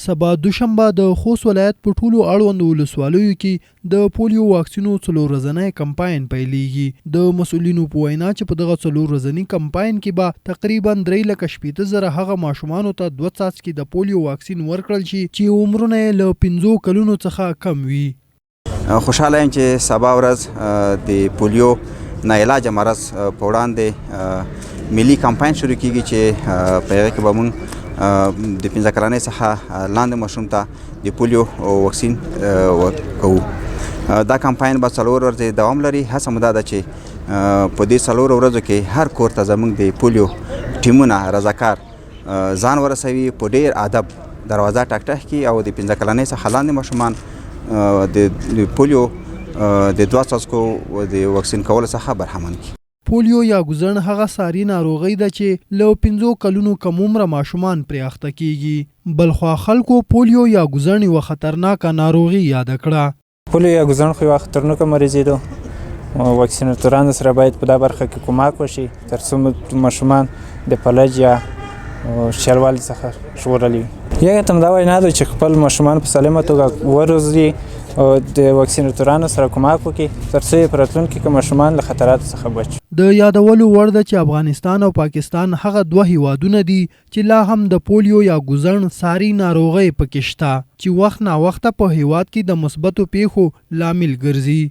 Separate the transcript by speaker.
Speaker 1: سبا دوشنبه د خوست ولایت په ټولو اړوندو ولسوالیو کې د پولیو واکسینو 4 ورځنی کمپاین پیلېږي. د مسؤلینو په وینا چې په دغه 4 ورځنی کمپاین کې به تقریبا 3,80,000 هغه ماشومانو ته 2 څاڅکي د پولیو واکسین ورکړل شي چې عمرونه یې له 5 کلونو څخه کم وي.
Speaker 2: خوشحاله یم چې سبا ورځ د پولیو ناعلاجه مرض په وړاندې ملي کمپاین شروع کیږي چې په هغه کې به موږ د 15 کلنۍ څخه لاندې ماشوم ته د پولیو واکسین ورکوو. دا کمپاین به 4 ورځې دوام لري. هڅه مو دا ده چې په دې 4 ورځو کې هر کور ته زموږ د پولیو ټیمونه رضاکار ځان ورسوي، په ډیر ادب دروازه ټک ټک کړي او د 15 کلنۍ څخه لاندې ماشومان د پولیو د 2 څاڅکو د واکسین کولو څخه برخمن کړي.
Speaker 1: پولیو یا ګوزڼ هغه ساري ناروغي ده چې له 5 کلونو کم عمره ماشومان پرې اخته کیږي. بلخوا خلکو پولیو یا ګوزڼ یوه خطرناکه ناروغي یاد کړه.
Speaker 3: پولیو یا ګوزڼ خو یوه خطرناکه مرضي ده. واکسیناتورانو سره باید په دا برخه کې کومک وشي تر څو ماشومان د فلج یا شلوالي څخه ژغورلي وي. یو ته دا وینا ده چې خپل ماشومان په سالمه توګه وروزي او د واکسیناتورانو سره کومک وکړي تر څو په راتلونکي کې ماشومان له خطراتو څخه بچ.
Speaker 1: د یادولو وړ ده چې افغانستان او پاکستان هغه 2 هیوادونه دي چې لا هم د پولیو یا ګوزڼ ساري ناروغۍ پکې شته چې وخت نا وخته په هیواد کې د مثبتو پیښو لامل ګرځي.